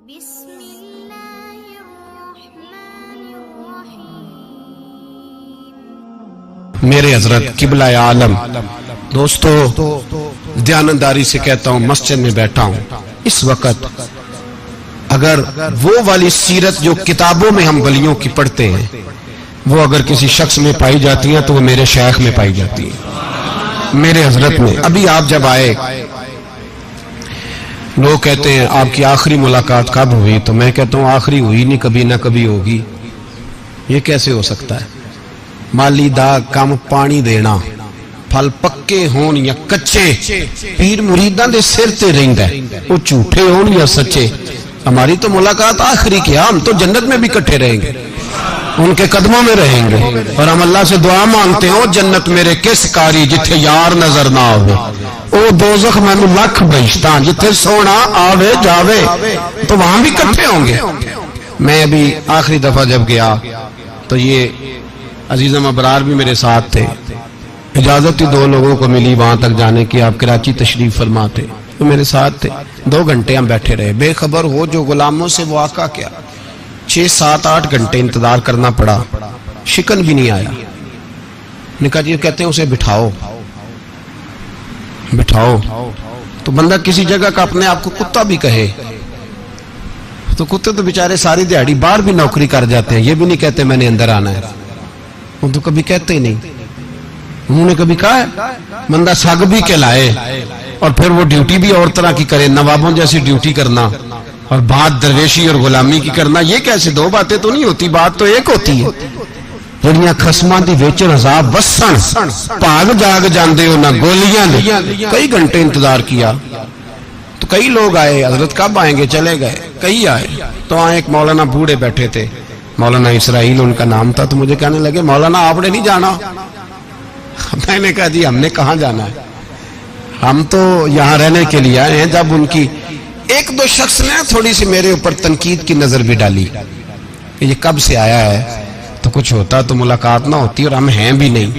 بسم اللہ الرحمن الرحیم۔ میرے حضرت قبلہ عالم دوستو، دیانتداری سے کہتا ہوں، مسجد میں بیٹھا ہوں اس وقت، اگر وہ والی سیرت جو کتابوں میں ہم ولیوں کی پڑھتے ہیں وہ اگر کسی شخص میں پائی جاتی ہیں تو وہ میرے شیخ میں پائی جاتی ہیں، میرے حضرت میں۔ ابھی آپ جب آئے، لوگ کہتے ہیں آپ کی آخری ملاقات کب ہوئی، تو میں کہتا ہوں آخری ہوئی نہیں، کبھی نہ کبھی ہوگی۔ یہ کیسے ہو سکتا ہے؟ مالی دا کم پانی دینا، پھل پکے ہون یا کچے، پیر مریداں دے سر تے رہندا ہے، وہ جھوٹے ہون یا سچے۔ ہماری تو ملاقات آخری کی، ہم تو جنت میں بھی کٹھے رہیں گے، ان کے قدموں میں رہیں گے، اور ہم اللہ سے دعا مانگتے ہیں، جنت میرے کس کاری جتھے یار نظر نہ آوے، او دوزخ مینوں لکھ بہشتاں جتھے سونا آوے جاوے، تو وہاں بھی کٹھے ہوں گے۔ میں ابھی آخری دفعہ جب گیا تو یہ عزیزم ابرار بھی میرے ساتھ تھے، اجازت ہی 2 لوگوں کو ملی وہاں تک جانے کی، آپ کراچی تشریف فرما تھے، تو میرے ساتھ تھے۔ 2 گھنٹے ہم بیٹھے رہے، بے خبر ہو جو غلاموں سے وہ آقا کیا 6 7 8 گھنٹے انتظار کرنا پڑا، شکن بھی نہیں آیا۔ نے کہا جی کہتے ہیں اسے بٹھاؤ بٹھاؤ، تو بندہ کسی جگہ کا اپنے آپ کو کتا بھی کہے تو کتے تو بیچارے ساری دیہڑی باہر بھی نوکری کر جاتے ہیں، یہ بھی نہیں کہتے میں نے اندر آنا ہے، وہ تو کبھی کہتے ہی نہیں۔ انہوں نے کبھی کہا ہے بندہ سگ بھی کہلائے اور پھر وہ ڈیوٹی بھی اور طرح کی کرے، نوابوں جیسی ڈیوٹی کرنا اور بات درویشی اور غلامی کی کرنا، یہ کیسے؟ 2 باتیں تو نہیں ہوتی، بات تو ایک ہوتی ہے۔ جڑیاں خسماں دی ویچن عذاب وسن بھاگ جاگ جاندے ہو نہ گولیاں دے۔ کئی گھنٹے انتظار کیا تو کئی لوگ آئے، حضرت کب آئیں گے؟ چلے گئے، کئی آئے تو وہاں ایک مولانا بوڑھے بیٹھے تھے، مولانا اسرائیل ان کا نام تھا، تو مجھے کہنے لگے مولانا آپ نے نہیں جانا؟ میں نے کہا جی ہم نے کہاں جانا ہے، ہم تو یہاں رہنے کے لیے آئے ہیں۔ جب ان کی 1-2 شخص نے تھوڑی سی میرے اوپر تنقید کی نظر بھی ڈالی کہ یہ کب سے آیا ہے، تو کچھ ہوتا تو ملاقات نہ ہوتی، اور ہم ہیں بھی نہیں،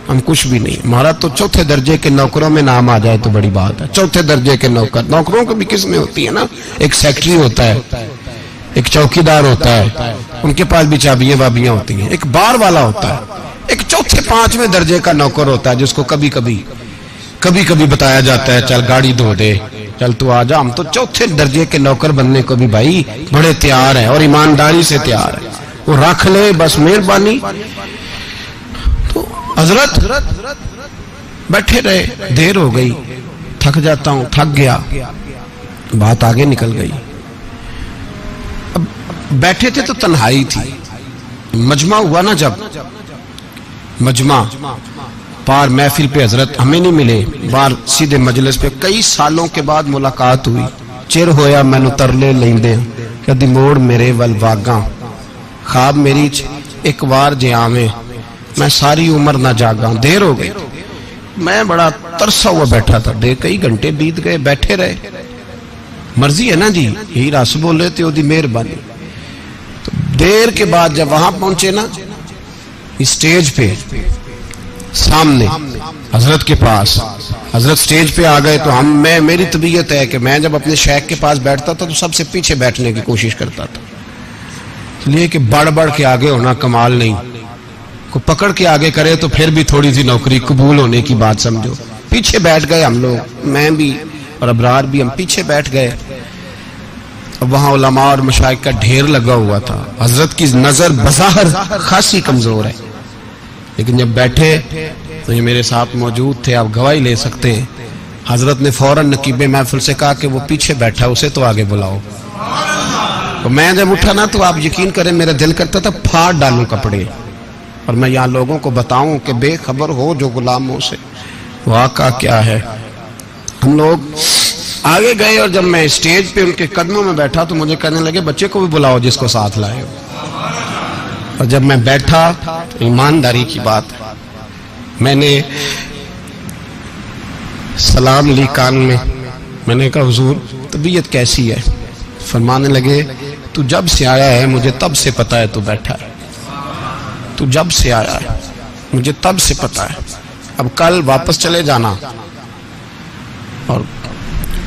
ہم کچھ بھی نہیں، ہمارا تو 4تھے درجے کے نوکروں میں نام آ جائے تو بڑی بات ہے۔ 4تھے درجے کے نوکر، نوکروں کو بھی کس میں ہوتی ہے نا، ایک سیکٹری ہوتا ہے، ایک چوکیدار ہوتا ہے، ان کے پاس بھی چابیاں وابیاں ہوتی ہیں، ایک بار والا ہوتا ہے، ایک 4تھے 5ویں درجے کا نوکر ہوتا ہے جس کو کبھی کبھی بتایا جاتا ہے چل گاڑی دھو دے، چل تو آ جا۔ ہم تو 4تھے درجے کے نوکر بننے کو بھی بھائی بڑے تیار ہیں اور ایمانداری سے تیار ہیں، وہ رکھ لے بس مہربانی۔ تو حضرت بیٹھے رہے، دیر ہو گئی، تھک جاتا ہوں، تھک گیا، بات آگے نکل گئی۔ اب بیٹھے تھے تو تنہائی تھی، مجمع ہوا نا، جب مجمع پار محفل پہ حضرت ہمیں نہیں ملے، بار سیدھے مجلس پہ کئی سالوں کے بعد ملاقات ہوئی۔ چر ہویا مینو ترلے لیندے کدی موڑ میرے ول واگاں، خواب میری ایک وار جے آویں، میں ساری عمر نہ جاگاں۔ دیر ہو گئی، میں بڑا ترسا ہوا بیٹھا تھا، کئی گھنٹے بیت گئے، بیٹھے رہے۔ مرضی ہے نا جی، یہی رس بولے تے دی مہربانی۔ تو دیر کے بعد جب وہاں پہنچے نا، اسٹیج پہ سامنے حضرت کے پاس، حضرت سٹیج پہ آ گئے تو میری طبیعت ہے کہ میں جب اپنے شیخ کے پاس بیٹھتا تھا تو سب سے پیچھے بیٹھنے کی کوشش کرتا تھا، اس لیے کہ بڑھ کے آگے ہونا کمال نہیں، کو پکڑ کے آگے کرے تو پھر بھی تھوڑی سی نوکری قبول ہونے کی بات سمجھو۔ پیچھے بیٹھ گئے ہم لوگ، میں بھی اور ابرار بھی، ہم پیچھے بیٹھ گئے۔ اب وہاں علماء اور مشائخ کا ڈھیر لگا ہوا تھا، حضرت کی نظر بظاہر خاصی کمزور ہے، لیکن جب بیٹھے تو یہ میرے ساتھ موجود تھے، آپ گواہی لے سکتے ہیں، حضرت نے فوراً نقیب محفل سے کہا کہ وہ پیچھے بیٹھا اسے تو آگے بلاؤ۔ تو میں جب اٹھا نا تو آپ یقین کریں میرا دل کرتا تھا پھاڑ ڈالوں کپڑے اور میں یہاں لوگوں کو بتاؤں کہ بے خبر ہو جو غلاموں سے واقعہ کیا ہے۔ ہم لوگ آگے گئے اور جب میں اسٹیج پہ ان کے قدموں میں بیٹھا تو مجھے کہنے لگے بچے کو بھی بلاؤ جس کو ساتھ لائے ہو۔ اور جب میں بیٹھا تو ایمانداری کی بات ہے، میں نے سلام لی کان میں نے کہا حضور طبیعت کیسی ہے؟ فرمانے لگے تو جب سے آیا ہے مجھے تب سے پتا ہے تو بیٹھا ہے، تو جب سے آیا ہے مجھے تب سے پتا ہے، اب کل واپس چلے جانا اور